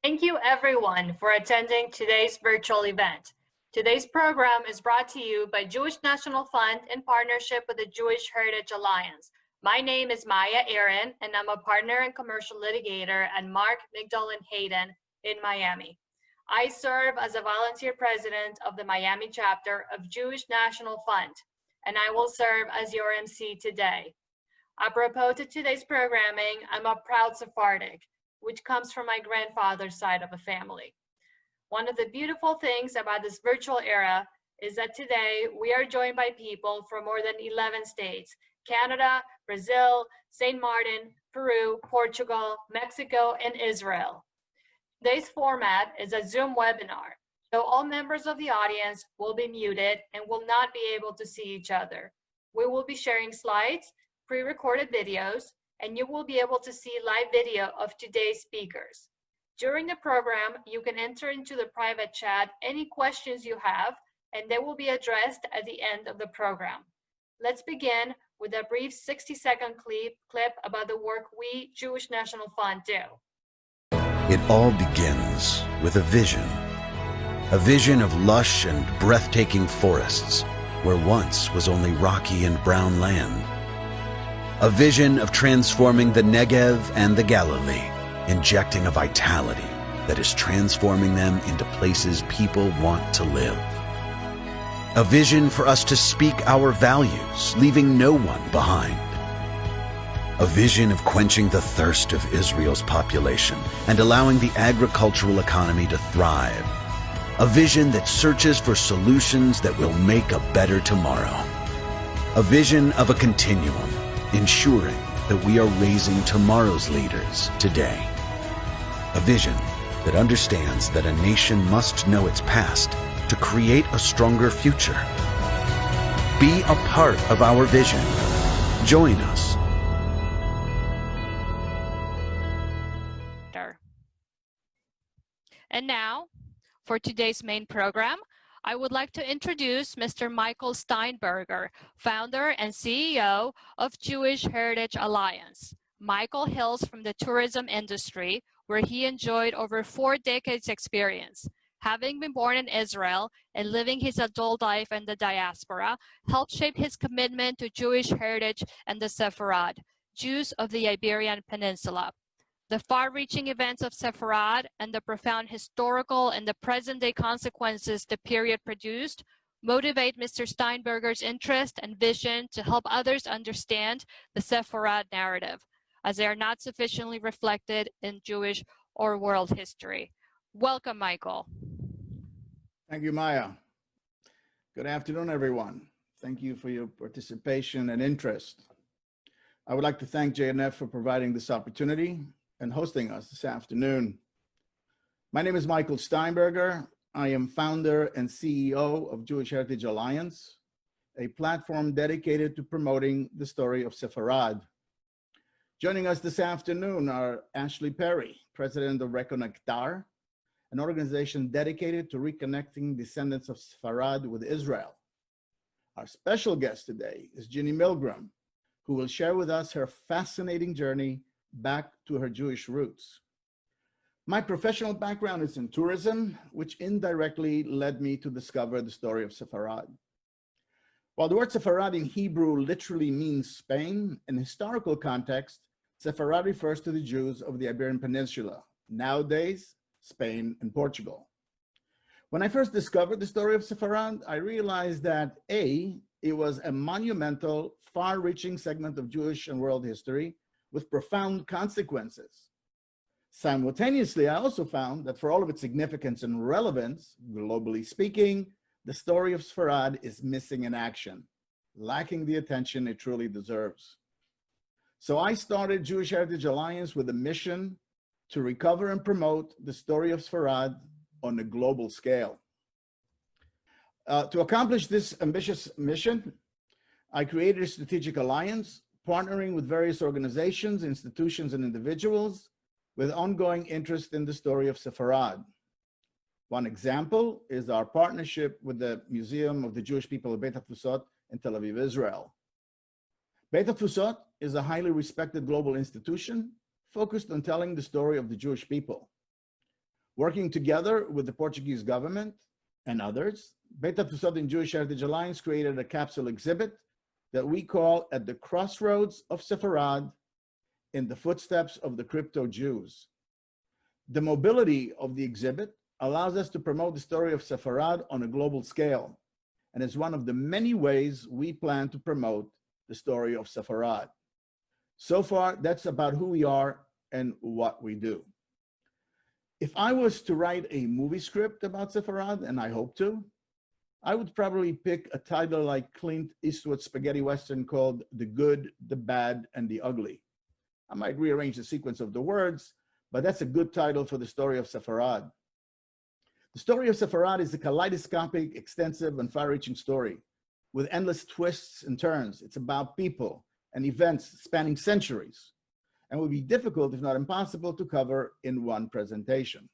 Thank you everyone for attending today's virtual event. Today's program is brought to you by Jewish National Fund in partnership with the Jewish Heritage Alliance. My name is Maya Aaron, and I'm a partner and commercial litigator at Mark, Migdal & Hayden in Miami. I serve as a volunteer president of the Miami chapter of Jewish National Fund, and I will serve as your MC today. Apropos to today's programming, I'm a proud Sephardic, which comes from my grandfather's side of the family. One of the beautiful things about this virtual era is that today we are joined by people from more than 11 states: Canada, Brazil, St. Martin, Peru, Portugal, Mexico, and Israel. Today's format is a Zoom webinar, so all members of the audience will be muted and will not be able to see each other. We will be sharing slides, pre-recorded videos, and you will be able to see live video of today's speakers. During the program, you can enter into the private chat any questions you have, and they will be addressed at the end of the program. Let's begin with a brief 60-second clip about the work we, Jewish National Fund, do. It all begins with a vision of lush and breathtaking forests where once was only rocky and brown land. A vision of transforming the Negev and the Galilee, injecting a vitality that is transforming them into places people want to live. A vision for us to speak our values, leaving no one behind. A vision of quenching the thirst of Israel's population and allowing the agricultural economy to thrive. A vision that searches for solutions that will make a better tomorrow. A vision of a continuum, ensuring that we are raising tomorrow's leaders today. A vision that understands that a nation must know its past to create a stronger future. Be a part of our vision. Join us. And now, for today's main program, I would like to introduce Mr. Michael Steinberger, founder and CEO of Jewish Heritage Alliance. Michael hails from the tourism industry, where he enjoyed over 4 decades experience. Having been born in Israel and living his adult life in the diaspora, helped shape his commitment to Jewish heritage and the Sefarad, Jews of the Iberian Peninsula. The far-reaching events of Sefarad and the profound historical and the present-day consequences the period produced motivate Mr. Steinberger's interest and vision to help others understand the Sefarad narrative, as they are not sufficiently reflected in Jewish or world history. Welcome, Michael. Thank you, Maya. Good afternoon, everyone. Thank you for your participation and interest. I would like to thank JNF for providing this opportunity and hosting us this afternoon. My name is Michael Steinberger. I am founder and CEO of Jewish Heritage Alliance, a platform dedicated to promoting the story of Sefarad. Joining us this afternoon are Ashley Perry, president of Reconectar, an organization dedicated to reconnecting descendants of Sefarad with Israel. Our special guest today is Genie Milgrom, who will share with us her fascinating journey back to her Jewish roots. My professional background is in tourism, which indirectly led me to discover the story of Sefarad. While the word Sefarad in Hebrew literally means Spain, in historical context, Sefarad refers to the Jews of the Iberian Peninsula, nowadays Spain and Portugal. When I first discovered the story of Sefarad, I realized that A, it was a monumental, far-reaching segment of Jewish and world history with profound consequences. Simultaneously, I also found that for all of its significance and relevance, globally speaking, the story of Sefarad is missing in action, lacking the attention it truly deserves. So I started Jewish Heritage Alliance with a mission to recover and promote the story of Sefarad on a global scale. To accomplish this ambitious mission, I created a strategic alliance, partnering with various organizations, institutions, and individuals with ongoing interest in the story of Sefarad. One example is our partnership with the Museum of the Jewish People of Beit HaTfusot in Tel Aviv, Israel. Beit HaTfusot is a highly respected global institution focused on telling the story of the Jewish people. Working together with the Portuguese government and others, Beta Tusot and Jewish Heritage Alliance created a capsule exhibit that we call At the Crossroads of Sefarad, in the Footsteps of the Crypto-Jews. The mobility of the exhibit allows us to promote the story of Sefarad on a global scale, and is one of the many ways we plan to promote the story of Sefarad. So far, that's about who we are and what we do. If I was to write a movie script about Sefarad, and I hope to, I would probably pick a title like Clint Eastwood's spaghetti western called The Good, the Bad, and the Ugly. I might rearrange the sequence of the words, but that's a good title for the story of Sefarad. The story of Sefarad is a kaleidoscopic, extensive, and far-reaching story with endless twists and turns. It's about people and events spanning centuries, and would be difficult, if not impossible, to cover in one presentation.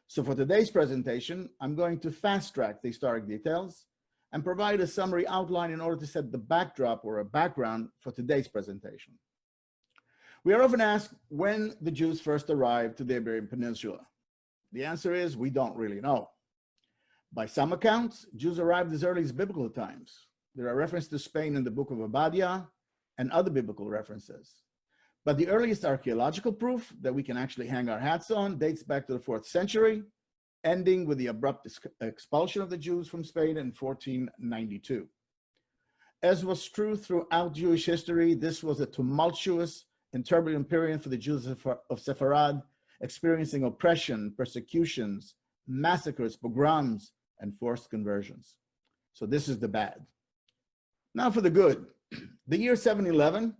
So for today's presentation, I'm going to fast-track the historic details and provide a summary outline in order to set the backdrop or a background for today's presentation. We are often asked when the Jews first arrived to the Iberian Peninsula. The answer is we don't really know. By some accounts, Jews arrived as early as biblical times. There are references to Spain in the book of Obadiah and other biblical references. But the earliest archaeological proof that we can actually hang our hats on dates back to the 4th century, ending with the abrupt expulsion of the Jews from Spain in 1492. As was true throughout Jewish history, this was a tumultuous and turbulent period for the Jews of Sefarad, experiencing oppression, persecutions, massacres, pogroms, and forced conversions. So this is the bad. Now for the good. The year 711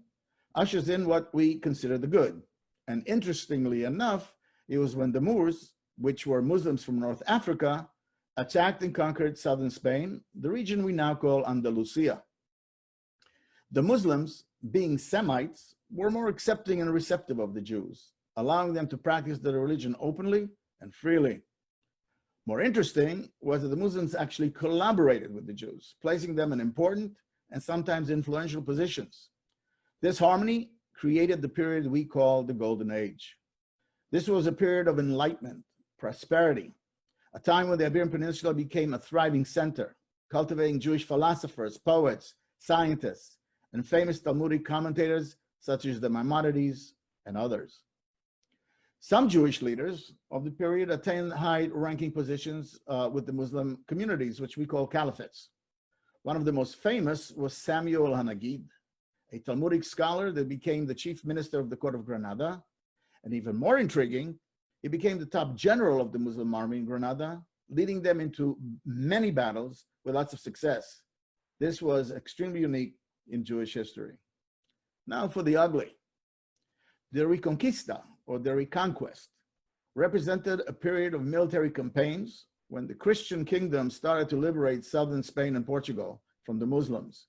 ushers in what we consider the good. And interestingly enough, it was when the Moors, which were Muslims from North Africa, attacked and conquered southern Spain, the region we now call Andalusia. The Muslims, being Semites, were more accepting and receptive of the Jews, allowing them to practice their religion openly and freely. More interesting was that the Muslims actually collaborated with the Jews, placing them in important and sometimes influential positions. This harmony created the period we call the Golden Age. This was a period of enlightenment, prosperity, a time when the Iberian Peninsula became a thriving center, cultivating Jewish philosophers, poets, scientists, and famous Talmudic commentators such as the Maimonides and others. Some Jewish leaders of the period attained high-ranking positions with the Muslim communities, which we call caliphates. One of the most famous was Samuel Hanagid, a Talmudic scholar that became the chief minister of the court of Granada. And even more intriguing, he became the top general of the Muslim army in Granada, leading them into many battles with lots of success. This was extremely unique in Jewish history. Now for the ugly. The Reconquista, or the Reconquest, represented a period of military campaigns when the Christian kingdom started to liberate southern Spain and Portugal from the Muslims,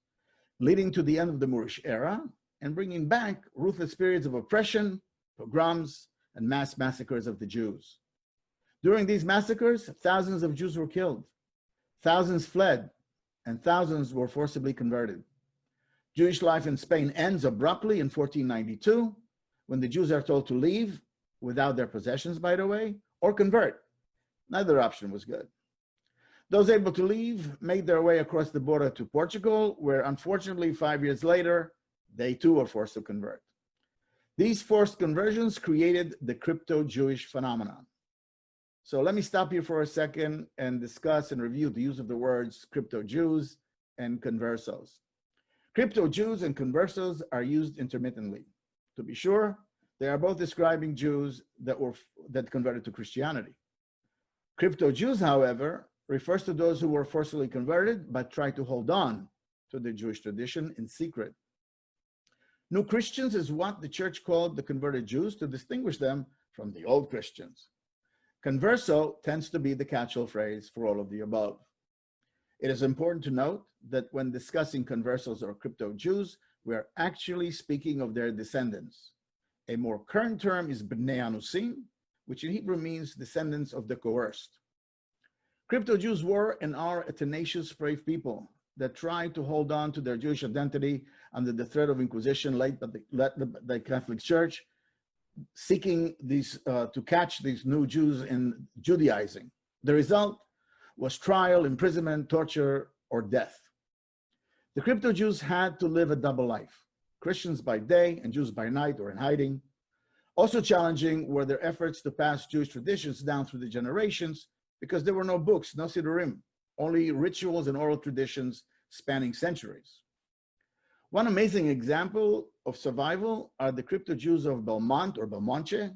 leading to the end of the Moorish era and bringing back ruthless periods of oppression, pogroms, and mass massacres of the Jews. During these massacres, thousands of Jews were killed, thousands fled, and thousands were forcibly converted. Jewish life in Spain ends abruptly in 1492, when the Jews are told to leave, without their possessions, by the way, or convert. Neither option was good. Those able to leave made their way across the border to Portugal, where unfortunately 5 years later, they too were forced to convert. These forced conversions created the crypto-Jewish phenomenon. So let me stop here for a second and discuss and review the use of the words crypto-Jews and Conversos. Crypto-Jews and Conversos are used intermittently. To be sure, they are both describing Jews that converted to Christianity. Crypto-Jews, however, refers to those who were forcibly converted but tried to hold on to the Jewish tradition in secret. New Christians is what the church called the converted Jews to distinguish them from the old Christians. Converso tends to be the catch-all phrase for all of the above. It is important to note that when discussing Conversos or crypto-Jews, we are actually speaking of their descendants. A more current term is Bnei Anusim, which in Hebrew means descendants of the coerced. Crypto-Jews were and are a tenacious, brave people that tried to hold on to their Jewish identity under the threat of Inquisition led by the Catholic Church. seeking to catch these new Jews in Judaizing. The result was trial, imprisonment, torture, or death. The crypto-Jews had to live a double life, Christians by day and Jews by night or in hiding. Also challenging were their efforts to pass Jewish traditions down through the generations because there were no books, no sidurim, only rituals and oral traditions spanning centuries. One amazing example of survival are the crypto-Jews of Belmont or Belmonte.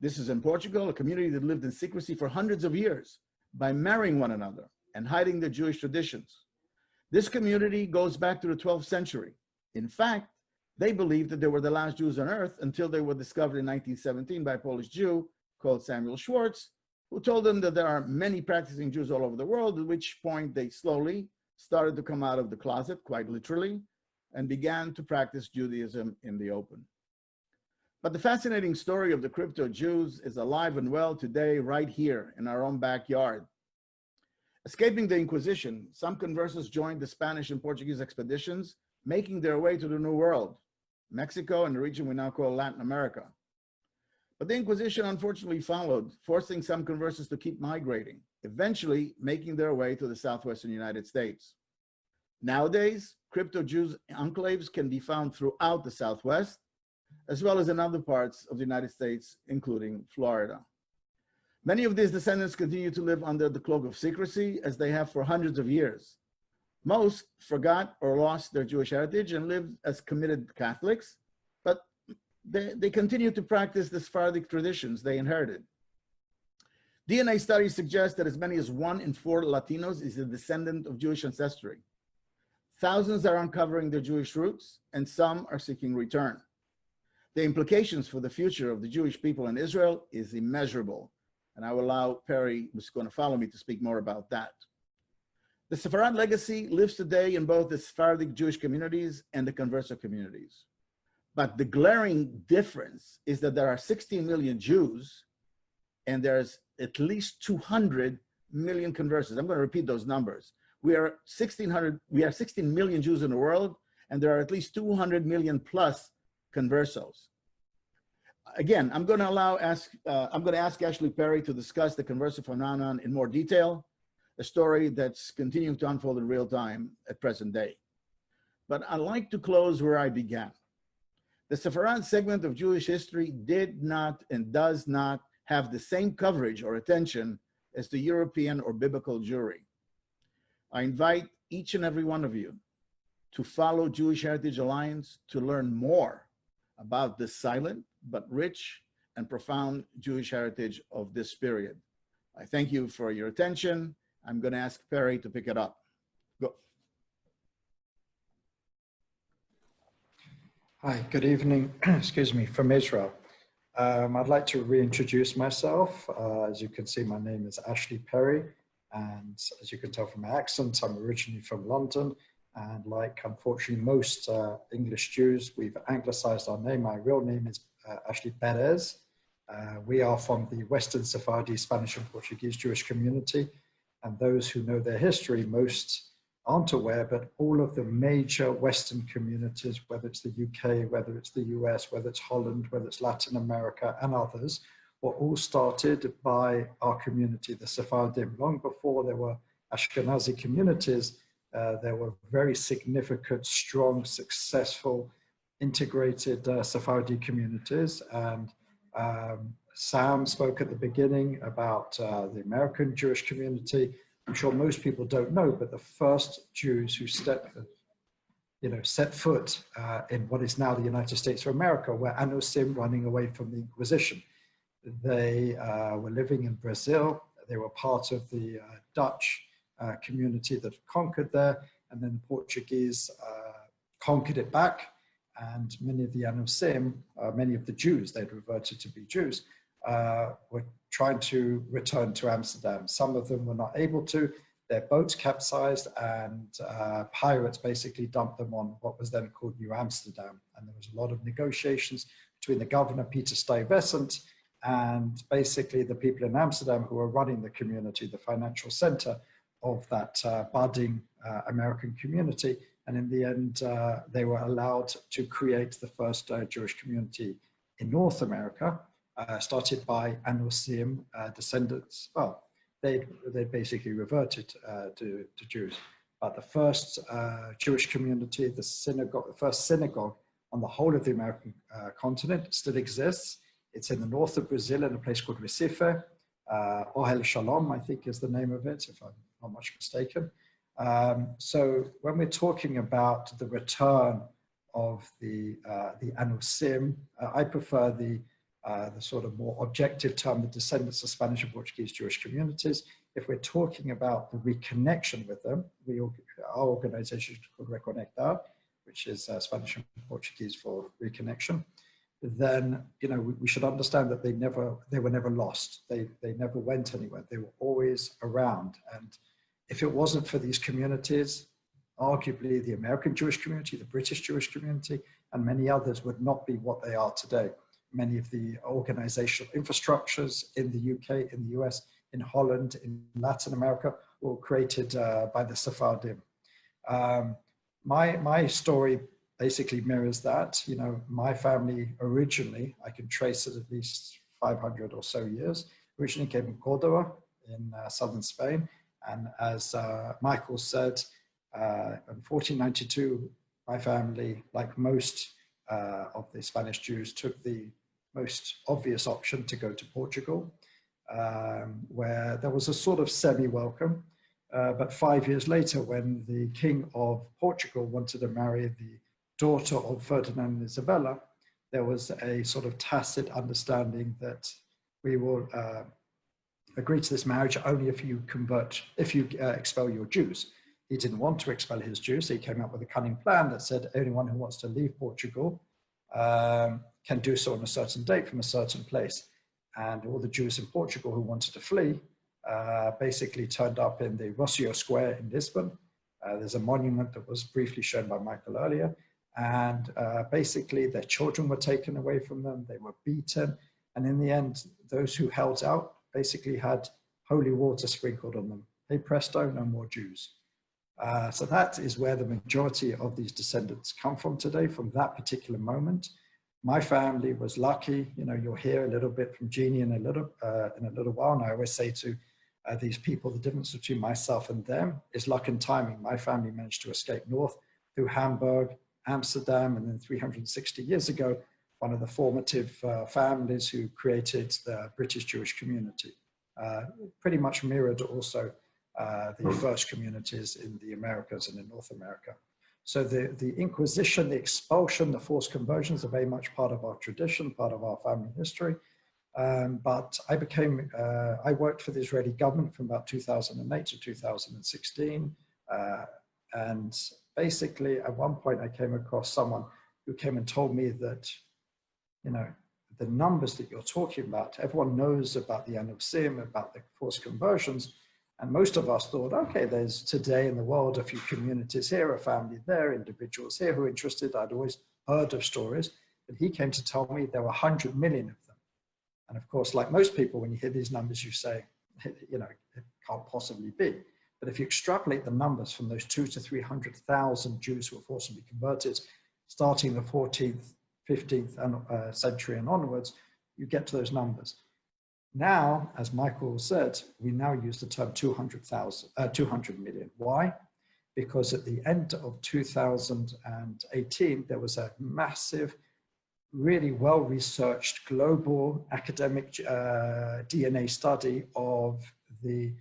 This is in Portugal, a community that lived in secrecy for hundreds of years by marrying one another and hiding their Jewish traditions. This community goes back to the 12th century. In fact, they believed that they were the last Jews on earth until they were discovered in 1917 by a Polish Jew called Samuel Schwartz, who told them that there are many practicing Jews all over the world, at which point they slowly started to come out of the closet, quite literally, and began to practice Judaism in the open. But the fascinating story of the crypto-Jews is alive and well today, right here in our own backyard. Escaping the Inquisition, some Conversos joined the Spanish and Portuguese expeditions, making their way to the New World, Mexico and the region we now call Latin America. But the Inquisition unfortunately followed, forcing some Conversos to keep migrating, eventually making their way to the southwestern United States. Nowadays, crypto-Jews enclaves can be found throughout the Southwest, as well as in other parts of the United States, including Florida. Many of these descendants continue to live under the cloak of secrecy, as they have for hundreds of years. Most forgot or lost their Jewish heritage and lived as committed Catholics, but they continue to practice the Sephardic traditions they inherited. DNA studies suggest that as many as 1 in 4 Latinos is a descendant of Jewish ancestry. Thousands are uncovering their Jewish roots, and some are seeking return. The implications for the future of the Jewish people in Israel is immeasurable, and I will allow Perry, who's going to follow me, to speak more about that. The Sefarad legacy lives today in both the Sephardic Jewish communities and the Converso communities. But the glaring difference is that there are 16 million Jews, and there's at least 200 million Conversos. I'm going to repeat those numbers. We are 16 million Jews in the world, and there are at least 200 million plus Conversos. Again, I'm going to ask Ashley Perry to discuss the Converso phenomenon in more detail, a story that's continuing to unfold in real time at present day. But I'd like to close where I began. The Sefarad segment of Jewish history did not and does not have the same coverage or attention as the European or biblical Jewry. I invite each and every one of you to follow Jewish Heritage Alliance to learn more about the silent but rich and profound Jewish heritage of this period. I thank you for your attention. I'm going to ask Perry to pick it up. Go. Hi, good evening, excuse me, from Israel. I'd like to reintroduce myself. As you can see, my name is Ashley Perry, and as you can tell from my accent, I'm originally from London, and like, unfortunately, most English Jews, we've anglicized our name. My real name is Ashley Perez. We are from the Western Sephardi, Spanish and Portuguese Jewish community, and those who know their history, most aren't aware, but all of the major Western communities, whether it's the UK, whether it's the US, whether it's Holland, whether it's Latin America and others, were all started by our community, the Sephardim. Long before there were Ashkenazi communities, there were very significant, strong, successful, integrated Sephardi communities. And Sam spoke at the beginning about the American Jewish community. I'm sure most people don't know, but the first Jews who set foot in what is now the United States of America were Anusim running away from the Inquisition. They were living in Brazil. They were part of the Dutch community that conquered there, and then the Portuguese conquered it back, and many of the Anusim, many of the Jews, they'd reverted to be Jews, were trying to return to Amsterdam. Some of them were not able to. Their boats capsized, and pirates basically dumped them on what was then called New Amsterdam. And there was a lot of negotiations between the governor, Peter Stuyvesant, and basically the people in Amsterdam who were running the community, the financial center of that budding American community. And in the end, they were allowed to create the first Jewish community in North America, started by Anusim descendants. Well, they basically reverted to Jews. But the first Jewish community, the first synagogue on the whole of the American continent still exists. It's in the north of Brazil in a place called Recife. Ohel Shalom, I think is the name of it, if I'm not much mistaken. So when we're talking about the return of the Anusim, I prefer the sort of more objective term, the descendants of Spanish and Portuguese Jewish communities. If we're talking about the reconnection with them, our organization is called Reconectar, which is Spanish and Portuguese for reconnection, then we should understand that they were never lost. They never went anywhere. They were always around. And if it wasn't for these communities, arguably the American Jewish community, the British Jewish community, and many others would not be what they are today. Many of the organizational infrastructures in the UK, in the US, in Holland, in Latin America, were created by the Sephardim. My story basically mirrors that. My family originally, I can trace it at least 500 or so years, originally came from Córdoba in southern Spain. And as Michael said, in 1492, my family, like most of the Spanish Jews, took the most obvious option to go to Portugal, where there was a sort of semi-welcome. But 5 years later, when the King of Portugal wanted to marry the daughter of Ferdinand and Isabella, there was a sort of tacit understanding that we will agree to this marriage only if you expel your Jews. He didn't want to expel his Jews, so he came up with a cunning plan that said anyone who wants to leave Portugal can do so on a certain date from a certain place. And all the Jews in Portugal who wanted to flee basically turned up in the Rocio Square in Lisbon. There's a monument that was briefly shown by Michael earlier. And basically their children were taken away from them, they were beaten. And in the end, those who held out basically had holy water sprinkled on them. Hey presto, no more Jews. So that is where the majority of these descendants come from today, from that particular moment. My family was lucky. You'll hear a little bit from Genie in a little while. And I always say to these people, the difference between myself and them is luck and timing. My family managed to escape north through Hamburg, Amsterdam, and then 360 years ago, one of the formative families who created the British Jewish community. Pretty much mirrored also the first communities in the Americas and in North America. So the Inquisition, the expulsion, the forced conversions are very much part of our tradition, part of our family history. But I worked for the Israeli government from about 2008 to 2016. And basically at one point I came across someone who came and told me that, the numbers that you're talking about, everyone knows about the Anusim, about the forced conversions. And most of us thought, okay, there's today in the world a few communities here, a family there, individuals here who are interested. I'd always heard of stories, but he came to tell me there were 100 million of them. And of course, like most people, when you hear these numbers, you say, it can't possibly be. But if you extrapolate the numbers from those 200,000 to 300,000 Jews who were forcibly converted, starting the 14th, 15th century and onwards, you get to those numbers. Now, as Michael said, we now use the term 200 million. Why? Because at the end of 2018, there was a massive, really well-researched global academic DNA study of the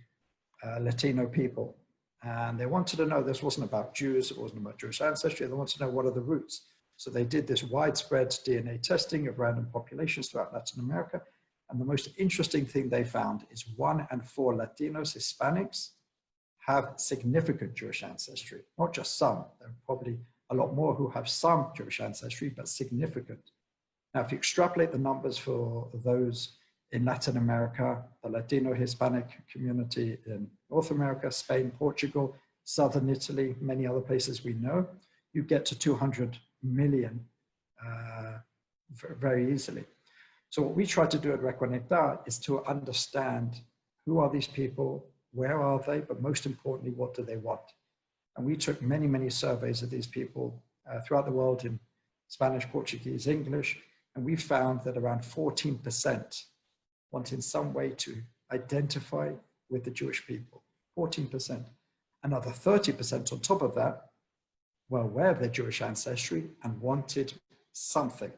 Latino people. And they wanted to know, this wasn't about Jews, it wasn't about Jewish ancestry, they wanted to know what are the roots. So they did this widespread DNA testing of random populations throughout Latin America. And the most interesting thing they found is 1 in 4 Latinos, Hispanics, have significant Jewish ancestry. Not just some, there are probably a lot more who have some Jewish ancestry, but significant. Now, if you extrapolate the numbers for those in Latin America, the Latino Hispanic community in North America, Spain, Portugal, Southern Italy, many other places we know, you get to 200 million very easily. So what we try to do at Reconectar is to understand who are these people, where are they, but most importantly, what do they want? And we took many, many surveys of these people throughout the world in Spanish, Portuguese, English, And we found that around 14% want in some way to identify with the Jewish people, 14%. Another 30% on top of that were aware of their Jewish ancestry and wanted something.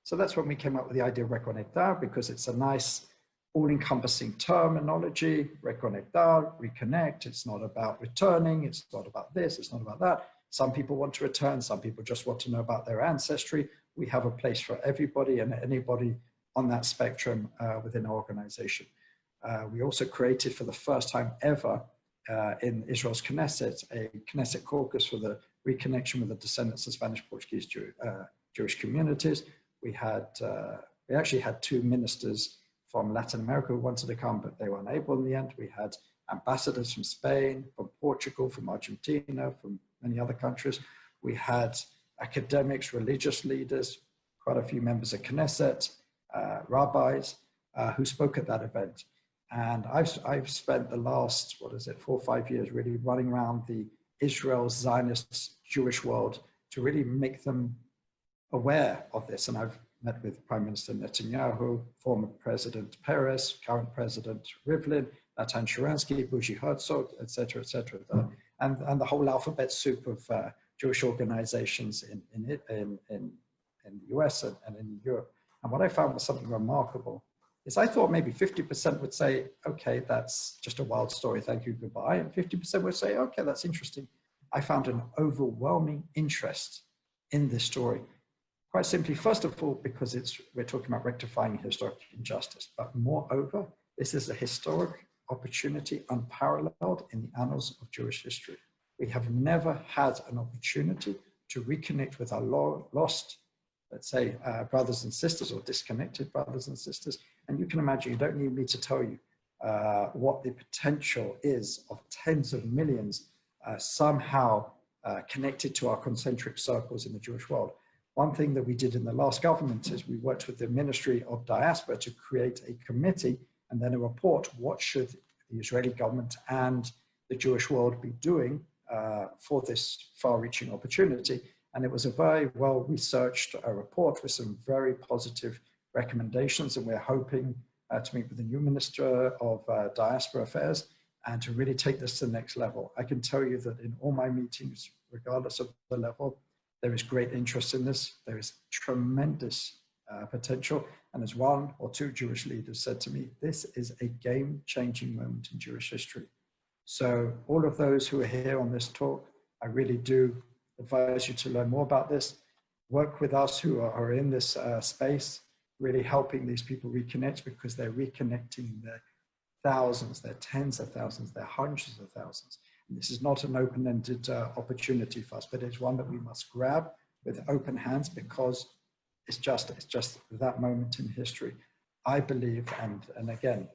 So that's when we came up with the idea of Reconectar, because it's a nice all-encompassing terminology. Reconectar, reconnect. It's not about returning. It's not about this. It's not about that. Some people want to return. Some people just want to know about their ancestry. We have a place for everybody and anybody on that spectrum within our organization. We also created for the first time ever in Israel's Knesset, a Knesset caucus for the reconnection with the descendants of Spanish, Portuguese, Jewish communities. We actually had 2 ministers from Latin America who wanted to come, but they were unable in the end. We had ambassadors from Spain, from Portugal, from Argentina, from many other countries. We had academics, religious leaders, quite a few members of Knesset, rabbis who spoke at that event. And I've spent the last, 4 or 5 years really running around the Israel Zionist Jewish world to really make them aware of this. And I've met with Prime Minister Netanyahu, former President Peres, current President Rivlin, Natan Sharansky, Bougie Herzog, et cetera, and the whole alphabet soup of Jewish organizations in the US and in Europe. And what I found was something remarkable is I thought maybe 50% would say, okay, that's just a wild story, thank you, goodbye. And 50% would say, okay, that's interesting. I found an overwhelming interest in this story. Quite simply, first of all, because we're talking about rectifying historic injustice, but moreover, this is a historic opportunity unparalleled in the annals of Jewish history. We have never had an opportunity to reconnect with our lost, let's say, brothers and sisters or disconnected brothers and sisters. And you can imagine, you don't need me to tell you what the potential is of tens of millions somehow connected to our concentric circles in the Jewish world. One thing that we did in the last government is we worked with the Ministry of Diaspora to create a committee and then a report. What should the Israeli government and the Jewish world be doing for this far-reaching opportunity? And it was a very well-researched report with some very positive recommendations. And we're hoping to meet with the new Minister of Diaspora Affairs and to really take this to the next level. I can tell you that in all my meetings, regardless of the level, there is great interest in this. There is tremendous potential. And as 1 or 2 Jewish leaders said to me, this is a game-changing moment in Jewish history. So all of those who are here on this talk, I really do advise you to learn more about this. Work with us who are in this space, really helping these people reconnect, because they're reconnecting their thousands, their tens of thousands, their hundreds of thousands. And this is not an open-ended opportunity for us, but it's one that we must grab with open hands, because it's just that moment in history. I believe, and again,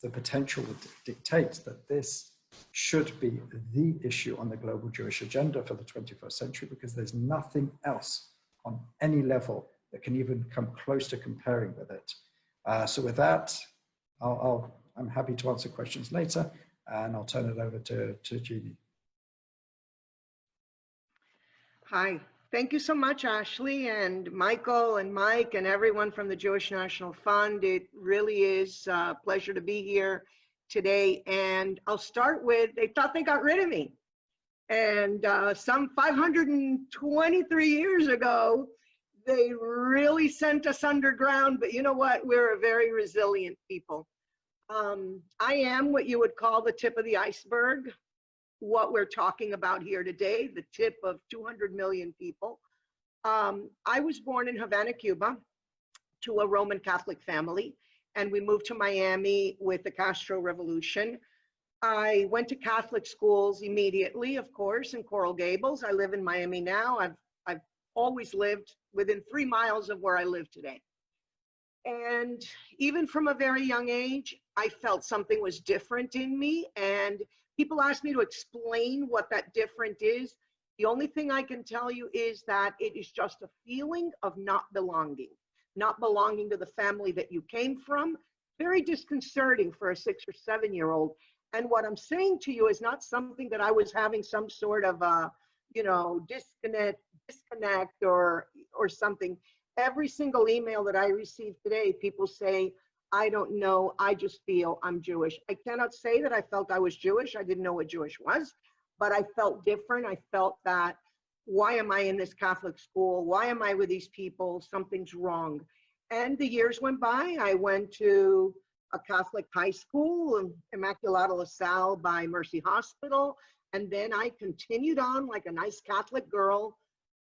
the potential would dictate that this should be the issue on the global Jewish agenda for the 21st century, because there's nothing else on any level that can even come close to comparing with it. So with that, I'm happy to answer questions later, and I'll turn it over to Genie. Hi, thank you so much, Ashley and Michael and Mike and everyone from the Jewish National Fund. It really is a pleasure to be here today. And I'll start with, they thought they got rid of me. And some 523 years ago, they really sent us underground, but you know what? We're a very resilient people. I am what you would call the tip of the iceberg, what we're talking about here today, the tip of 200 million people. I was born in Havana, Cuba, to a Roman Catholic family, and we moved to Miami with the Castro Revolution. I went to Catholic schools immediately, of course, in Coral Gables. I live in Miami now. I've always lived within 3 miles of where I live today. And even from a very young age, I felt something was different in me. And people ask me to explain what that different is. The only thing I can tell you is that it is just a feeling of not belonging to the family that you came from. Very disconcerting for a 6 or 7 year old. And what I'm saying to you is not something that I was having some sort of disconnect or something. Every single email that I receive today, people say, I don't know, I just feel I'm Jewish. I cannot say that I felt I was Jewish. I didn't know what Jewish was, but I felt different. I felt that, why am I in this Catholic school? Why am I with these people? Something's wrong. And the years went by. I went to a Catholic high school, Immaculata LaSalle by Mercy Hospital. And then I continued on like a nice Catholic girl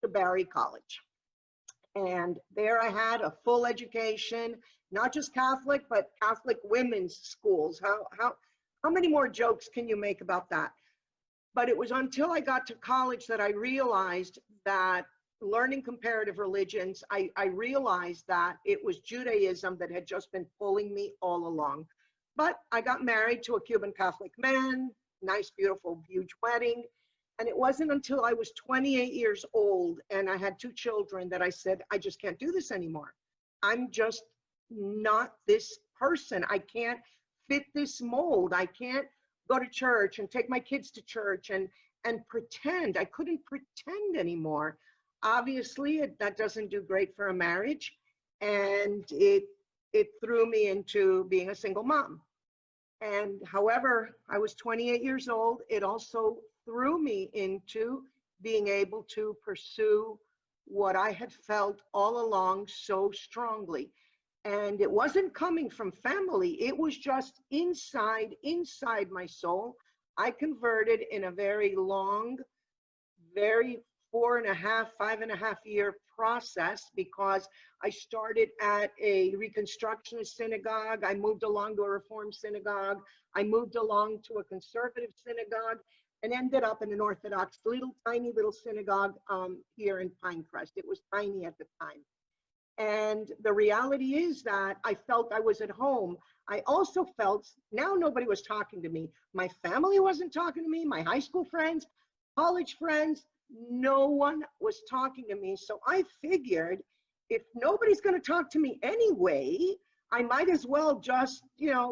to Barry College. And there I had a full education, not just Catholic, but Catholic women's schools. How many more jokes can you make about that? But it was until I got to college that I realized that learning comparative religions, I realized that it was Judaism that had just been pulling me all along. But I got married to a Cuban Catholic man, nice, beautiful, huge wedding. And it wasn't until I was 28 years old and I had 2 children that I said, I just can't do this anymore. I'm just not this person. I can't fit this mold. I can't go to church and take my kids to church and pretend. I couldn't pretend anymore. Obviously, that doesn't do great for a marriage. And it threw me into being a single mom. And however, I was 28 years old. It also threw me into being able to pursue what I had felt all along so strongly. And it wasn't coming from family. It was just inside my soul. I converted in a very long, very 5.5 year process, because I started at a Reconstructionist synagogue. I moved along to a Reformed synagogue. I moved along to a conservative synagogue and ended up in an Orthodox tiny little synagogue here in Pinecrest. It was tiny at the time. And the reality is that I felt I was at home. I also felt now nobody was talking to me. My family wasn't talking to me, my high school friends, college friends, no one was talking to me. So I figured if nobody's going to talk to me anyway, I might as well just,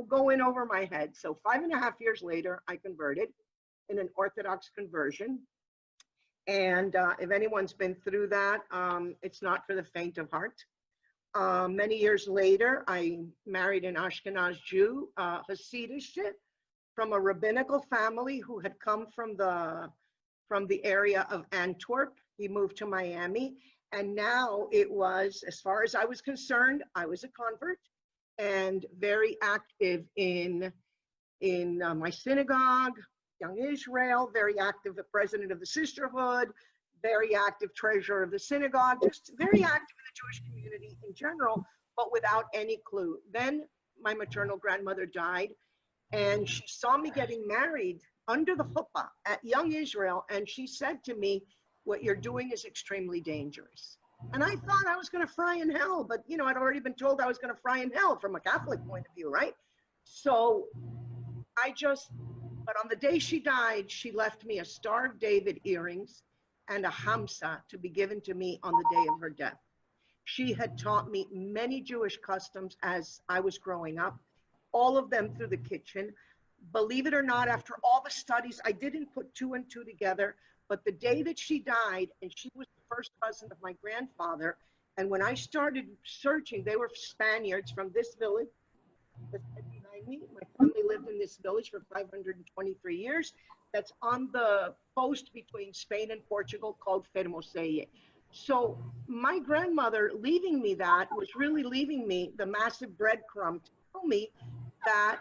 go in over my head. So 5.5 years later, I converted in an Orthodox conversion. And if anyone's been through that, it's not for the faint of heart. Many years later, I married an Ashkenaz Jew, Hasidish, from a rabbinical family who had come from the area of Antwerp. He moved to Miami. And now it was, as far as I was concerned, I was a convert and very active in my synagogue, Young Israel, very active, the president of the sisterhood, very active treasurer of the synagogue, just very active in the Jewish community in general, but without any clue. Then my maternal grandmother died, and she saw me getting married under the chuppah at Young Israel, and she said to me, what you're doing is extremely dangerous. And I thought I was going to fry in hell, but I'd already been told I was going to fry in hell from a Catholic point of view, right? So but on the day she died, she left me a Star of David earrings and a hamsa to be given to me on the day of her death. She had taught me many Jewish customs as I was growing up, all of them through the kitchen. Believe it or not, after all the studies, I didn't put 2 and 2 together, but the day that she died, and she was the first cousin of my grandfather, and when I started searching, they were Spaniards from this village that's behind me. My family lived in this village for 523 years. That's on the coast between Spain and Portugal called Fermoselle. So my grandmother leaving me that was really leaving me the massive breadcrumb to tell me that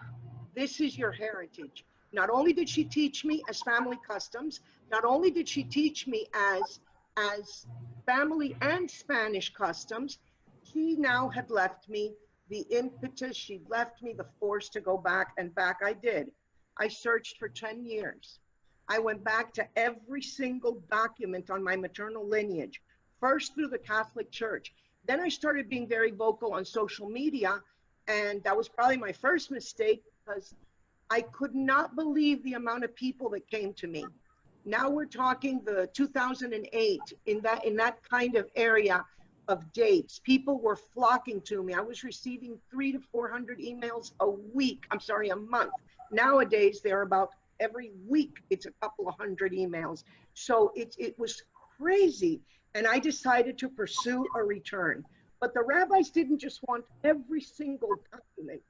this is your heritage. Not only did she teach me as family customs, not only did she teach me as family and Spanish customs, she now had left me the impetus, she left me the force to go back, and back I did. I searched for 10 years. I went back to every single document on my maternal lineage, first through the Catholic Church. Then I started being very vocal on social media, and that was probably my first mistake because I could not believe the amount of people that came to me. Now we're talking the 2008, in that kind of area of dates. People were flocking to me. I was receiving 300 to 400 emails a month. Nowadays, they're about every week, it's a couple of hundred emails. So it was crazy. And I decided to pursue a return. But the rabbis didn't just want every single document,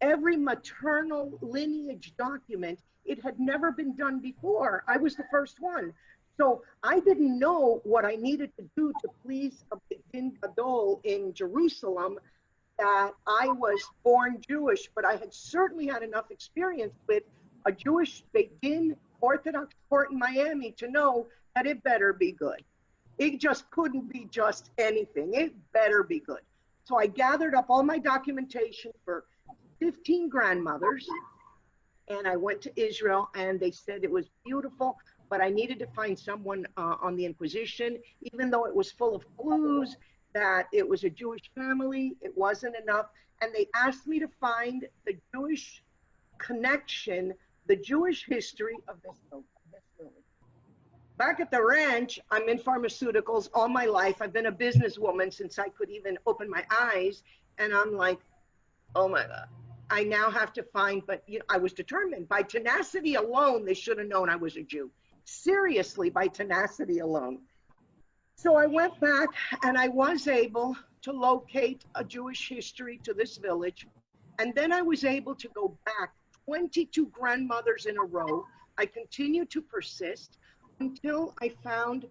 every maternal lineage document. It had never been done before. I was the first one. So I didn't know what I needed to do to please a Beit Din Gadol in Jerusalem, that I was born Jewish, but I had certainly had enough experience with a Jewish Beit Din Orthodox court in Miami to know that it better be good. It just couldn't be just anything. It better be good. So I gathered up all my documentation for 15 grandmothers, and I went to Israel, and they said it was beautiful, but I needed to find someone on the Inquisition, even though it was full of clues that it was a Jewish family, it wasn't enough. And they asked me to find the Jewish connection, the Jewish history of this village. Back at the ranch, I'm in pharmaceuticals all my life. I've been a businesswoman since I could even open my eyes. And I'm like, oh my God, I now have to find, but you know, I was determined. By tenacity alone, they should have known I was a Jew. Seriously, by tenacity alone. So I went back and I was able to locate a Jewish history to this village. And then I was able to go back 22 grandmothers in a row. I continued to persist until I found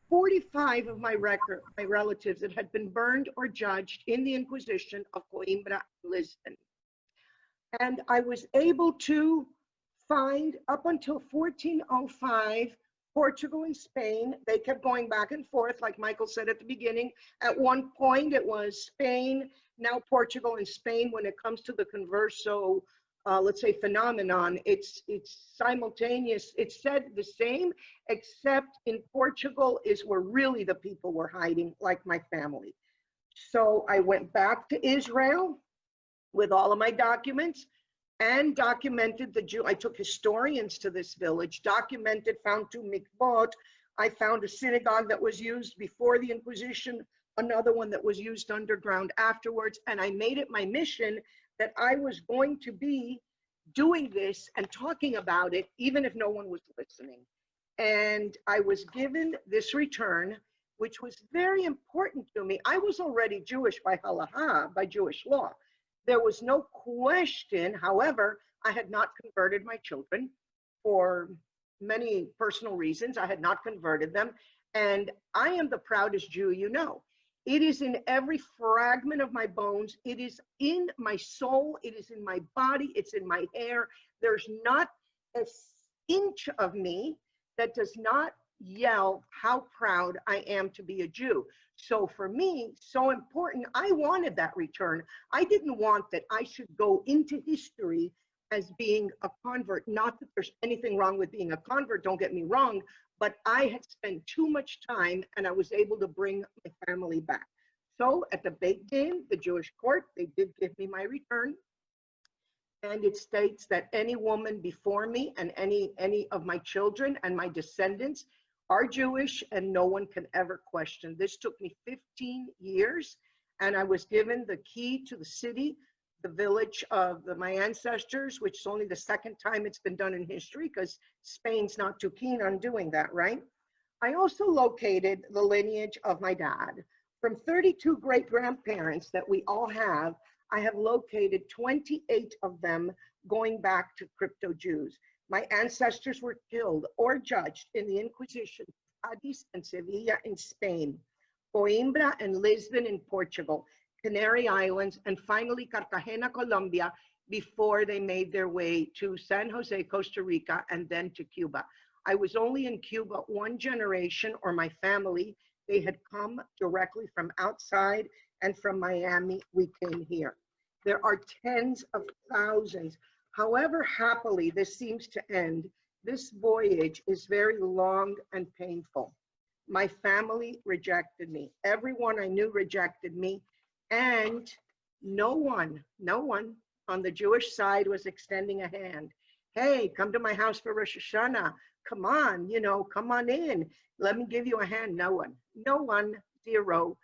45 of my relatives that had been burned or judged in the Inquisition of Coimbra and Lisbon. And I was able to find, up until 1405, Portugal and Spain. They kept going back and forth, like Michael said at the beginning. At one point, it was Spain, now Portugal and Spain. When it comes to the Converso, let's say, phenomenon, it's simultaneous. It's said the same, except in Portugal is where really the people were hiding, like my family. So I went back to Israel with all of my documents, and documented the Jew. I took historians to this village, documented, found 2 mikvot. I found a synagogue that was used before the Inquisition, another one that was used underground afterwards. And I made it my mission that I was going to be doing this and talking about it, even if no one was listening. And I was given this return, which was very important to me. I was already Jewish by halacha, by Jewish law. There was no question. However, I had not converted my children for many personal reasons. I had not converted them. And I am the proudest Jew you know. It is in every fragment of my bones. It is in my soul. It is in my body. It's in my hair. There's not an inch of me that does not yell how proud I am to be a Jew. So for me, so important, I wanted that return. I didn't want that I should go into history as being a convert. Not that there's anything wrong with being a convert, don't get me wrong, but I had spent too much time and I was able to bring my family back. So at the Beit Din, the Jewish court, they did give me my return. And it states that any woman before me and any of my children and my descendants are Jewish, and no one can ever question. This took me 15 years, and I was given the key to the city, the village of my ancestors, which is only the second time it's been done in history, because Spain's not too keen on doing that, right? I also located the lineage of my dad. From 32 great-grandparents that we all have, I have located 28 of them going back to crypto-Jews. My ancestors were killed or judged in the Inquisition, Cadiz and Sevilla in Spain, Coimbra and Lisbon in Portugal, Canary Islands, and finally Cartagena, Colombia, before they made their way to San Jose, Costa Rica, and then to Cuba. I was only in Cuba one generation, or my family. They had come directly from outside, and from Miami, we came here. There are tens of thousands. However happily this seems to end, this voyage is very long and painful. My family rejected me. Everyone I knew rejected me, and no one on the Jewish side was extending a hand. Hey, come to my house for Rosh Hashanah. Come on, come on in. Let me give you a hand. No one, zero,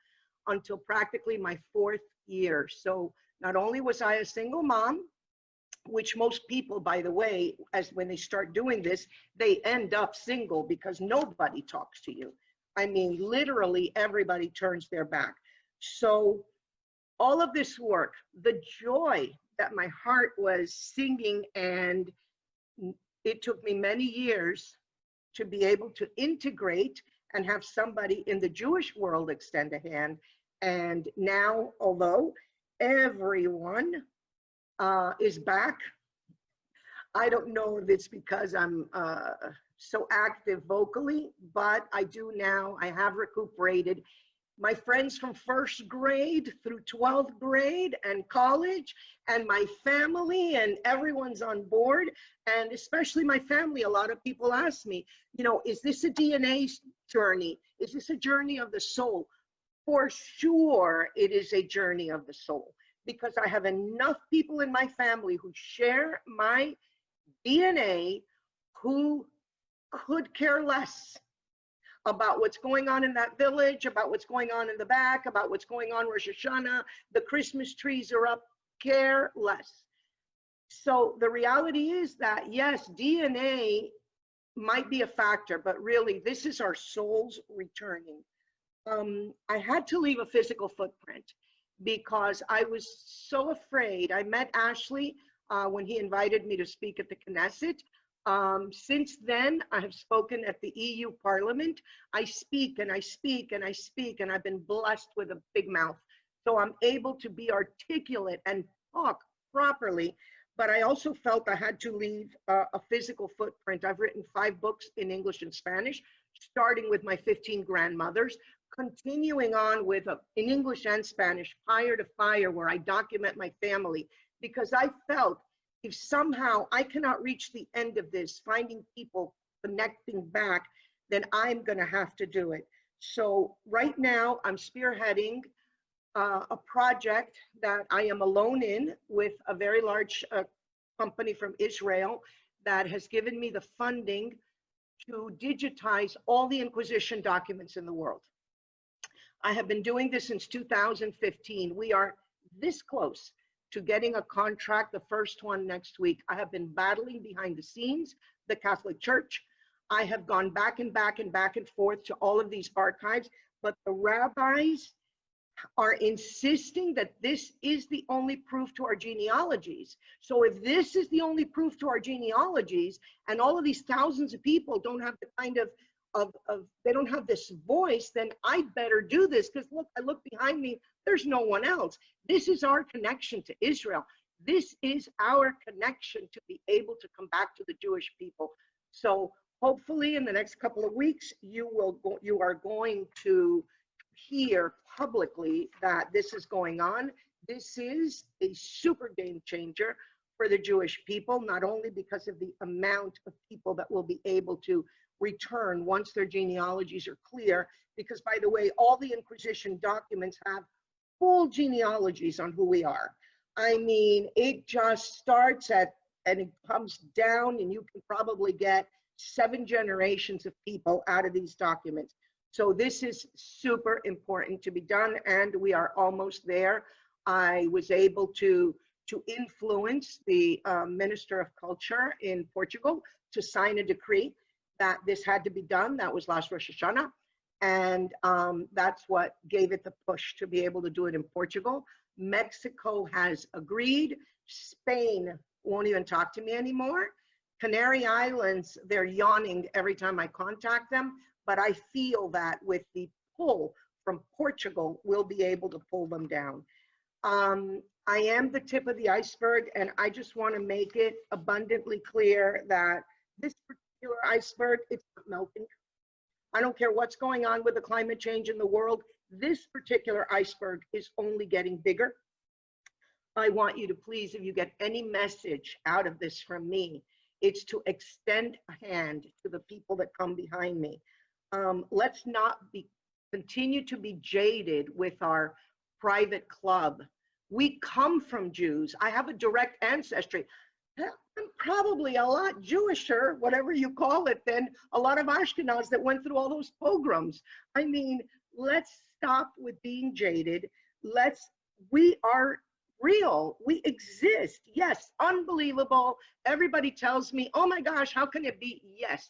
until practically my 4th year. So not only was I a single mom, which most people, by the way, when they start doing this, they end up single because nobody talks to you. I mean, literally everybody turns their back. So all of this work, the joy that my heart was singing, and it took me many years to be able to integrate and have somebody in the Jewish world extend a hand. And now, although everyone is back, I don't know if it's because I'm so active vocally, but I do now. I have recuperated. My friends from first grade through 12th grade and college, and my family, and everyone's on board, and especially my family. A lot of people ask me, you know, is this a DNA journey? Is this a journey of the soul? For sure, it is a journey of the soul, because I have enough people in my family who share my DNA who could care less about what's going on in that village, about what's going on in the back, about what's going on Rosh Hashanah, the Christmas trees are up, care less. So the reality is that, yes, DNA might be a factor, but really this is our souls returning. I had to leave a physical footprint because I was so afraid. I met Ashley when he invited me to speak at the Knesset. Since then, I have spoken at the EU Parliament. I speak and I speak and I speak, and I've been blessed with a big mouth. So I'm able to be articulate and talk properly, but I also felt I had to leave a physical footprint. I've written 5 books in English and Spanish, starting with my 15 grandmothers, continuing on with in English and Spanish, Fire to Fire, where I document my family, because I felt if somehow I cannot reach the end of this, finding people connecting back, then I'm going to have to do it. So right now I'm spearheading a project that I am alone in with a very large company from Israel that has given me the funding to digitize all the Inquisition documents in the world. I have been doing this since 2015. We are this close to getting a contract, the first one next week. I have been battling behind the scenes, the Catholic Church. I have gone back and back and back and forth to all of these archives, but the rabbis are insisting that this is the only proof to our genealogies. So if this is the only proof to our genealogies, and all of these thousands of people don't have the kind of they don't have this voice, then I'd better do this, because look, I look behind me, there's no one else. This is our connection to Israel. This is our connection to be able to come back to the Jewish people. So hopefully in the next couple of weeks, you are going to hear publicly that this is going on. This is a super game changer for the Jewish people, not only because of the amount of people that will be able to return once their genealogies are clear, because by the way, all the Inquisition documents have full genealogies on who we are. I mean, it just starts at, and it comes down, and you can probably get 7 generations of people out of these documents. So this is super important to be done, and we are almost there. I was able to influence the Minister of Culture in Portugal to sign a decree that this had to be done. That was last Rosh Hashanah. And that's what gave it the push to be able to do it in Portugal. Mexico has agreed. Spain won't even talk to me anymore. Canary Islands, they're yawning every time I contact them, but I feel that with the pull from Portugal, we'll be able to pull them down. I am the tip of the iceberg, and I just want to make it abundantly clear that this particular iceberg, it's not melting. I don't care what's going on with the climate change in the world. This particular iceberg is only getting bigger. I want you to please, if you get any message out of this from me, it's to extend a hand to the people that come behind me. Let's not continue to be jaded with our private club. We come from Jews. I have a direct ancestry. I'm probably a lot Jewisher, whatever you call it, than a lot of Ashkenaz that went through all those pogroms. I mean, let's stop with being jaded. We are real. We exist. Yes, unbelievable. Everybody tells me, oh my gosh, how can it be? Yes.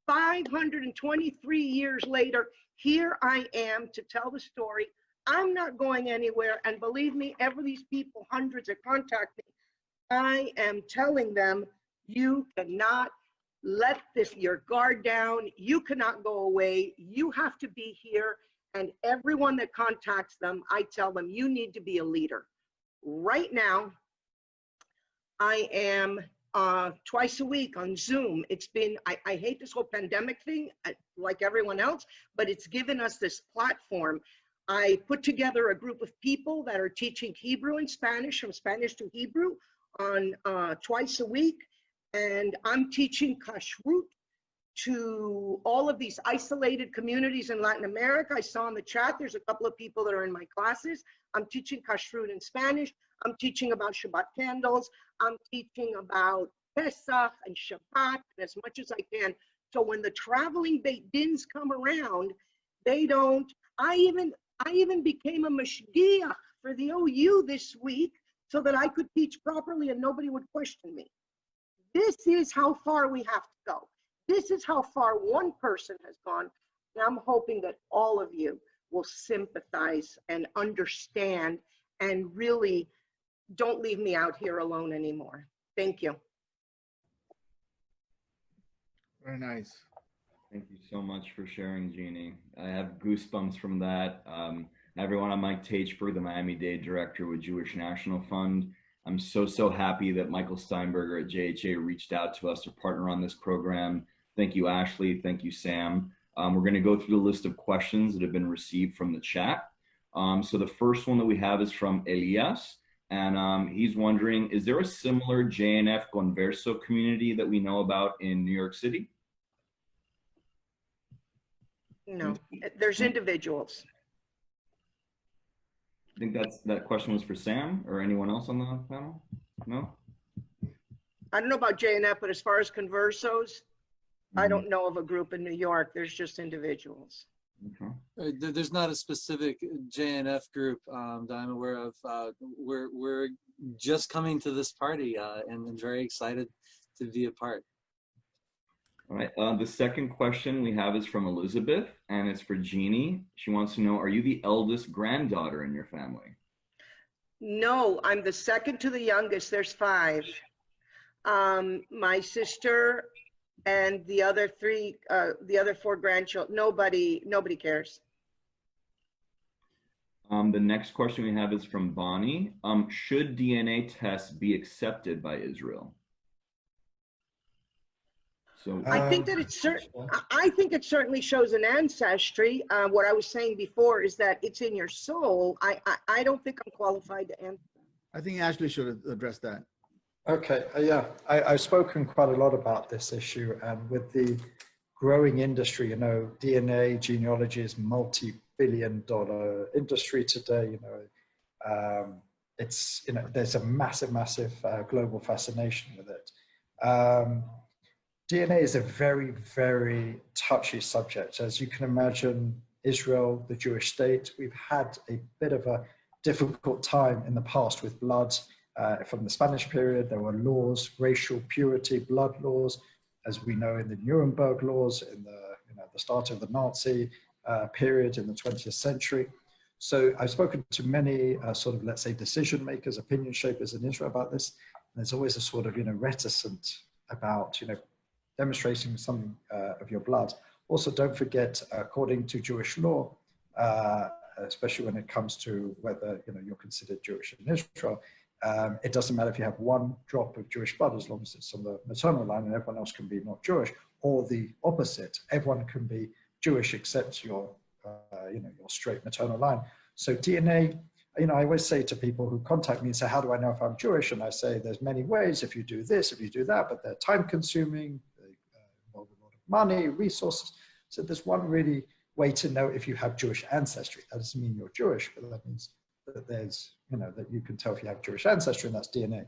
523 years later, here I am to tell the story I'm not going anywhere. And believe me, every these people, hundreds that contact me, I am telling them, you cannot let your guard down. You cannot go away. You have to be here. And everyone that contacts them, I tell them, you need to be a leader. Right now, I am twice a week on Zoom. It's been, I hate this whole pandemic thing, like everyone else, but it's given us this platform. I put together a group of people that are teaching Hebrew and Spanish, from Spanish to Hebrew, on twice a week. And I'm teaching kashrut to all of these isolated communities in Latin America. I saw in the chat, there's a couple of people that are in my classes. I'm teaching kashrut in Spanish. I'm teaching about Shabbat candles. I'm teaching about Pesach and Shabbat, and as much as I can. So when the traveling Beit Dins come around, they don't, I even became a mashgiach for the OU this week so that I could teach properly and nobody would question me. This is how far we have to go. This is how far one person has gone. And I'm hoping that all of you will sympathize and understand and really don't leave me out here alone anymore. Thank you. Very nice. Thank you so much for sharing, Genie. I have goosebumps from that. Everyone, I'm Mike Tachberg, the Miami-Dade director with Jewish National Fund. I'm so happy that Michael Steinberger at JHA reached out to us to partner on this program. Thank you, Ashley. Thank you, Sam. We're going to go through the list of questions that have been received from the chat. So the first one that we have is from Elias, and he's wondering, is there a similar JNF Converso community that we know about in New York City? No, there's individuals. I think that question was for Sam or anyone else on the panel? No? I don't know about JNF, but as far as Conversos, I don't know of a group in New York. There's just individuals. Okay. There's not a specific JNF group that I'm aware of. We're just coming to this party and very excited to be a part. All right. The second question we have is from Elizabeth, and it's for Genie. She wants to know, are you the eldest granddaughter in your family? No, I'm the second to the youngest. There's 5. My sister and the other 4 grandchildren. Nobody cares. The next question we have is from Bonnie. Should DNA tests be accepted by Israel? So I think that I think it certainly shows an ancestry. What I was saying before is that it's in your soul. I don't think I'm qualified to answer. I think Ashley should address that. Okay, yeah, I've spoken quite a lot about this issue, and with the growing industry, you know, DNA genealogy is multi-billion-dollar industry today. You know, it's, you know, there's a massive global fascination with it. DNA is a very, very touchy subject. As you can imagine, Israel, the Jewish state, we've had a bit of a difficult time in the past with blood. From the Spanish period, there were laws, racial purity, blood laws, as we know in the Nuremberg laws, in the, you know, the start of the Nazi period in the 20th century. So I've spoken to many sort of, let's say, decision makers, opinion shapers in Israel about this. And there's always a sort of, you know, reticent about, you know, demonstrating some of your blood. Also, don't forget, according to Jewish law, especially when it comes to whether, you know, you're considered Jewish in Israel, it doesn't matter if you have 1 drop of Jewish blood, as long as it's on the maternal line and everyone else can be not Jewish, or the opposite, everyone can be Jewish except your, you know, your straight maternal line. So DNA, you know, I always say to people who contact me and say, how do I know if I'm Jewish? And I say, there's many ways, if you do this, if you do that, but they're time consuming, they involve a lot of money, resources. So there's one really way to know if you have Jewish ancestry. That doesn't mean you're Jewish, but that means that there's, you know, that you can tell if you have Jewish ancestry, and that's DNA.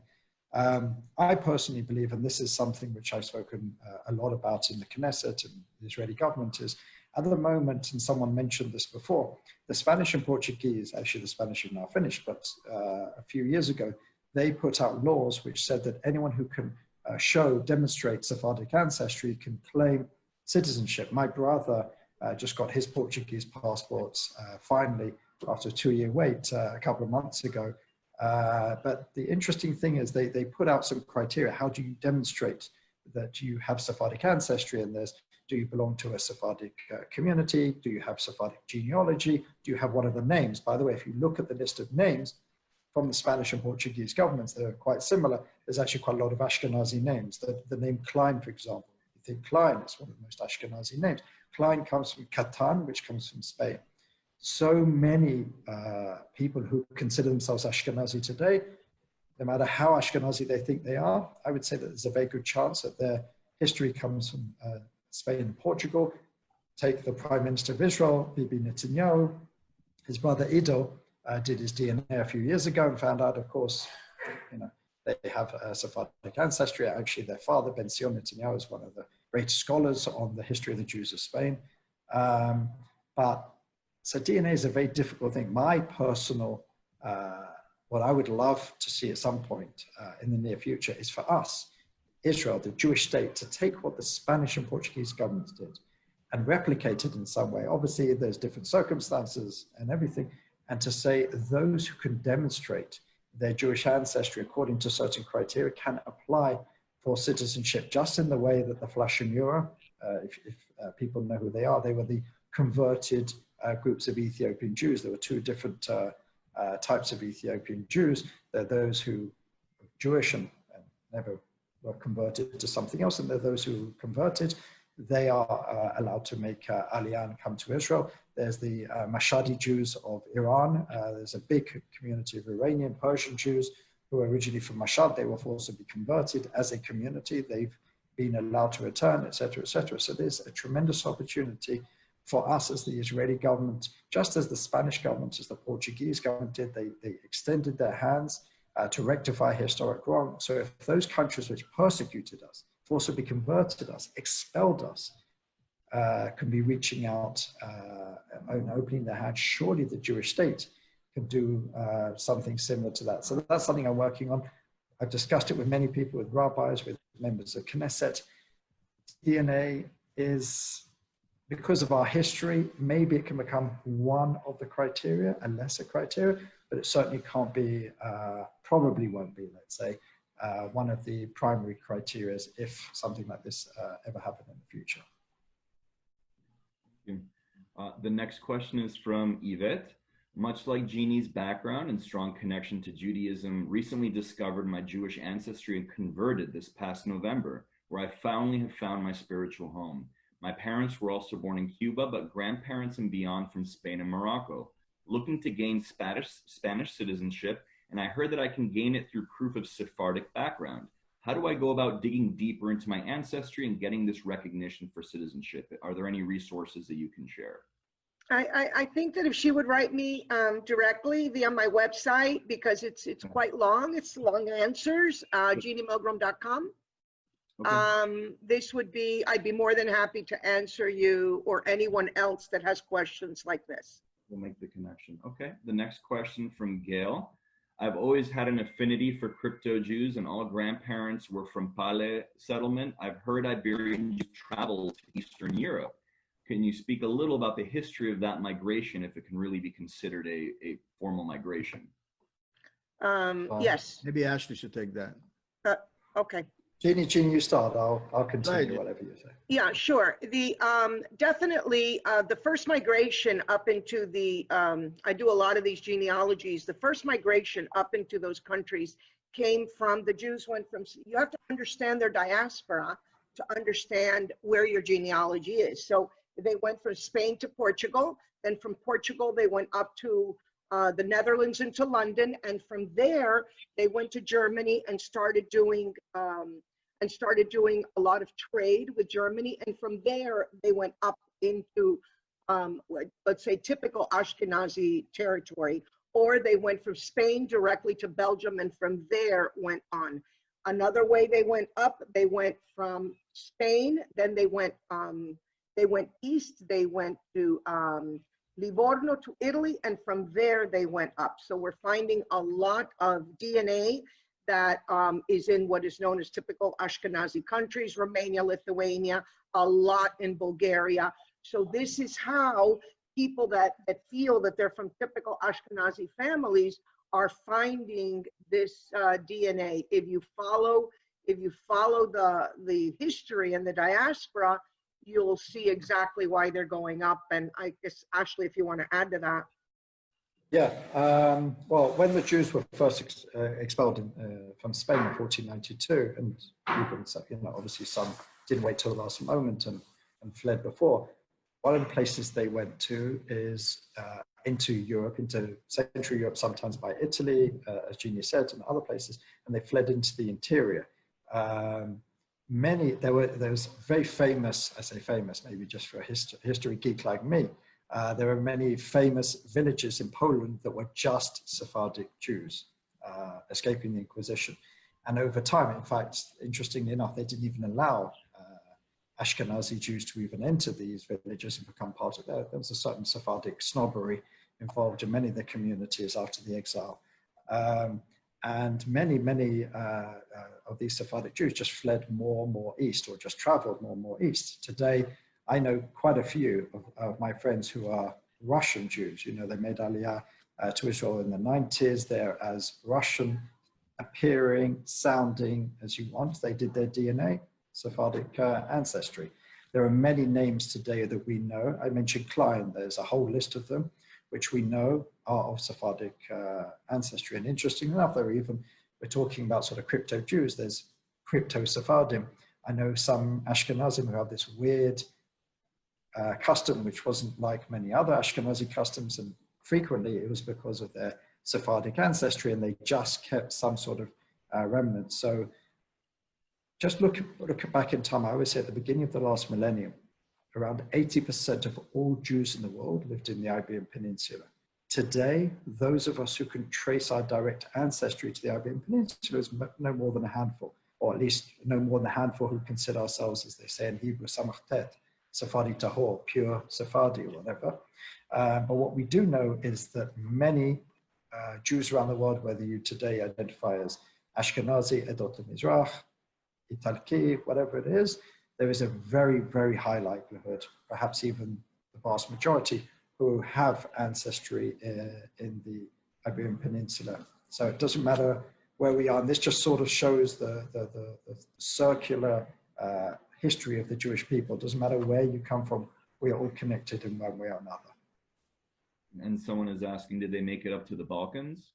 I personally believe, and this is something which I've spoken a lot about in the Knesset and the Israeli government, is at the moment, and someone mentioned this before, the Spanish and Portuguese, actually the Spanish is now finished, but a few years ago, they put out laws which said that anyone who can demonstrate Sephardic ancestry can claim citizenship. My brother just got his Portuguese passports finally after a 2-year wait a couple of months ago. But the interesting thing is they put out some criteria. How do you demonstrate that you have Sephardic ancestry? And there's, do you belong to a Sephardic community? Do you have Sephardic genealogy? Do you have one of the names? By the way, if you look at the list of names from the Spanish and Portuguese governments, they're quite similar. There's actually quite a lot of Ashkenazi names. The name Klein, for example, you think Klein is one of the most Ashkenazi names. Klein comes from Catan, which comes from Spain. So many people who consider themselves Ashkenazi today, no matter how Ashkenazi they think they are, I would say that there's a very good chance that their history comes from Spain and Portugal. Take the Prime Minister of Israel, Bibi Netanyahu. His brother Ido did his DNA a few years ago and found out, of course, you know, they have a Sephardic ancestry. Actually, their father, Ben Sion Netanyahu, is one of the great scholars on the history of the Jews of Spain. So DNA is a very difficult thing. My personal, what I would love to see at some point in the near future is for us, Israel, the Jewish state, to take what the Spanish and Portuguese governments did and replicate it in some way. Obviously, there's different circumstances and everything, and to say those who can demonstrate their Jewish ancestry according to certain criteria can apply for citizenship, just in the way that the Flashenura, if people know who they are, they were the converted groups of Ethiopian Jews. There were two different types of Ethiopian Jews. There are those who are Jewish and never were converted to something else, and there are those who were converted. They are allowed to make Aliyah and come to Israel. There's the Mashhadi Jews of Iran. There's a big community of Iranian, Persian Jews who are originally from Mashhad. They will also be converted as a community. They've been allowed to return, etc., etc. So there's a tremendous opportunity for us as the Israeli government, just as the Spanish government, as the Portuguese government did. They extended their hands to rectify historic wrong. So if those countries which persecuted us, forcibly converted us, expelled us, can be reaching out and opening their hands, surely the Jewish state can do something similar to that. So that's something I'm working on. I've discussed it with many people, with rabbis, with members of Knesset. DNA is, because of our history, maybe it can become one of the criteria, a lesser criteria, but it certainly can't be, probably won't be, let's say, one of the primary criteria if something like this ever happened in the future. The next question is from Yvette. Much like Genie's background and strong connection to Judaism, recently discovered my Jewish ancestry and converted this past November, where I finally have found my spiritual home. My parents were also born in Cuba, but grandparents and beyond from Spain and Morocco. Looking to gain Spanish citizenship, and I heard that I can gain it through proof of Sephardic background. How do I go about digging deeper into my ancestry and getting this recognition for citizenship? Are there any resources that you can share? I think that if she would write me directly via my website, because it's quite long, it's long answers, geniemilgrom.com. Okay. This would be, I'd be more than happy to answer you or anyone else that has questions like this. We'll make the connection. Okay, the next question from Gail. I've always had an affinity for crypto-Jews, and all grandparents were from Pale settlement. I've heard Iberian Jews travel to Eastern Europe. Can you speak a little about the history of that migration, if it can really be considered a formal migration? Yes. Maybe Ashley should take that. Okay. Genie, you start. I'll continue whatever you say. Yeah, sure. The definitely the first migration up into the I do a lot of these genealogies. The first migration up into those countries came from, the Jews went from, you have to understand their diaspora to understand where your genealogy is. So they went from Spain to Portugal, then from Portugal they went up to the Netherlands into London, and from there they went to Germany and started doing a lot of trade with Germany, and from there they went up into let's say typical Ashkenazi territory, or they went from Spain directly to Belgium and from there went on. Another way they went up, they went from Spain, then they went east, they went to Livorno to Italy, and from there they went up. So we're finding a lot of DNA that is in what is known as typical Ashkenazi countries, Romania, Lithuania, a lot in Bulgaria. So this is how people that feel that they're from typical Ashkenazi families are finding this DNA. If you follow the history and the diaspora, you'll see exactly why they're going up. And I guess, Ashley, if you want to add to that. Yeah, well, when the Jews were first expelled from Spain in 1492, and even, you know, obviously some didn't wait till the last moment and fled before, one of the places they went to is into Europe, into Central Europe, sometimes by Italy, as Genie said, and other places, and they fled into the interior. There was very famous, I say famous, maybe just for a history geek like me, there are many famous villages in Poland that were just Sephardic Jews escaping the Inquisition. And over time, in fact, interestingly enough, they didn't even allow Ashkenazi Jews to even enter these villages and become part of that. There was a certain Sephardic snobbery involved in many of the communities after the exile. And many of these Sephardic Jews just fled more and more east, or just traveled more and more east. Today, I know quite a few of my friends who are Russian Jews. You know, they made Aliyah to Israel in the 90s. They're as Russian appearing, sounding as you want. They did their DNA, Sephardic ancestry. There are many names today that we know. I mentioned Klein. There's a whole list of them, which we know are of Sephardic ancestry. And interesting enough, we're talking about sort of crypto-Jews. There's crypto-Sephardim. I know some Ashkenazim who have this weird custom, which wasn't like many other Ashkenazi customs, and frequently it was because of their Sephardic ancestry, and they just kept some sort of remnant. So just look back in time. I always say at the beginning of the last millennium, around 80% of all Jews in the world lived in the Iberian Peninsula. Today, those of us who can trace our direct ancestry to the Iberian Peninsula is no more than a handful, or at least no more than a handful who consider ourselves, as they say in Hebrew, Samachtet, Sephardi Tahor, pure Sephardi or whatever. But what we do know is that many Jews around the world, whether you today identify as Ashkenazi, Edot Mizrach, Italki, whatever it is, there is a very, very high likelihood, perhaps even the vast majority, who have ancestry in the Iberian Peninsula. So it doesn't matter where we are. And this just sort of shows the circular history of the Jewish people. It doesn't matter where you come from, we are all connected in one way or another. And someone is asking, did they make it up to the Balkans?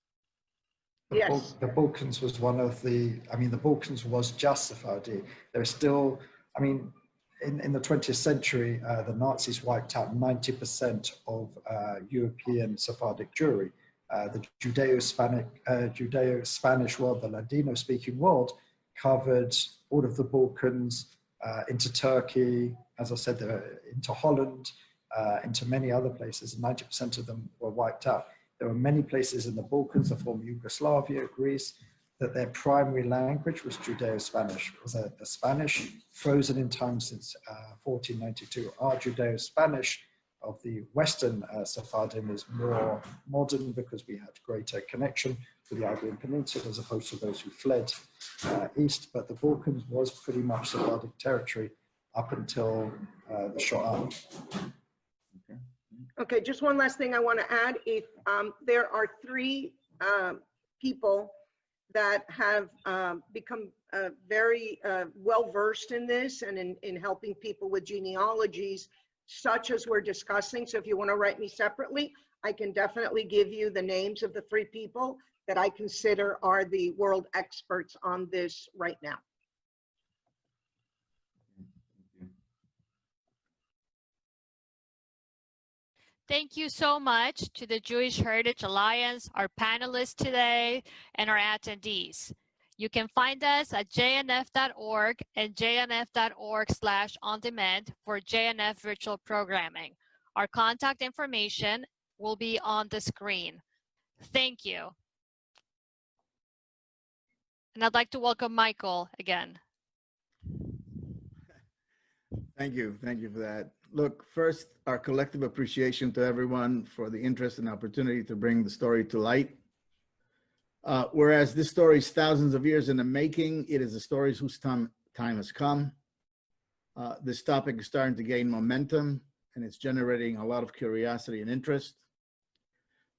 Yes. The Balkans was one of the, the Balkans was just Sephardi. There's still, in the 20th century, the Nazis wiped out 90% of European Sephardic Jewry. The Judeo-Spanish world, the Ladino-speaking world, covered all of the Balkans, into Turkey, as I said, into Holland, into many other places. 90% of them were wiped out. There were many places in the Balkans, the former Yugoslavia, Greece, that their primary language was Judeo-Spanish. It was a Spanish frozen in time since 1492. Our Judeo-Spanish of the Western Sephardim is more modern because we had greater connection with the Iberian Peninsula as opposed to those who fled east. But the Balkans was pretty much Sephardic territory up until the Shoah. Okay, just one last thing I want to add. If there are three people that have become very well-versed in this and in helping people with genealogies, such as we're discussing. So if you want to write me separately, I can definitely give you the names of the three people that I consider are the world experts on this right now. Thank you so much to the Jewish Heritage Alliance, our panelists today, and our attendees. You can find us at jnf.org and jnf.org/on-demand for JNF virtual programming. Our contact information will be on the screen. Thank you. And I'd like to welcome Michael again. Thank you for that. Look, first, our collective appreciation to everyone for the interest and opportunity to bring the story to light. Whereas this story is thousands of years in the making, it is a story whose time has come. This topic is starting to gain momentum. and it's generating a lot of curiosity and interest.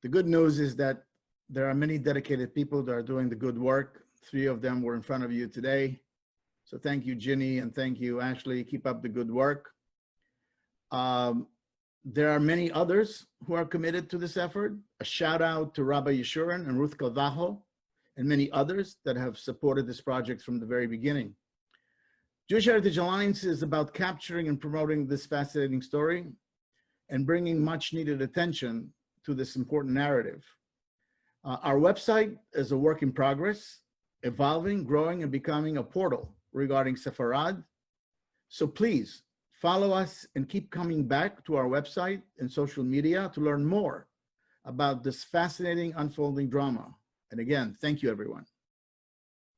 The good news is that there are many dedicated people that are doing the good work. 3 of them were in front of you today. So thank you, Ginny, and thank you, Ashley. Keep up the good work. There are many others who are committed to this effort. A shout out to Rabbi Yeshurun and Ruth Calvajo and many others that have supported this project from the very beginning. Jewish Heritage Alliance is about capturing and promoting this fascinating story and bringing much needed attention to this important narrative. Our website is a work in progress, evolving, growing, and becoming a portal regarding Sefarad. So please follow us and keep coming back to our website and social media to learn more about this fascinating unfolding drama. And again, thank you, everyone.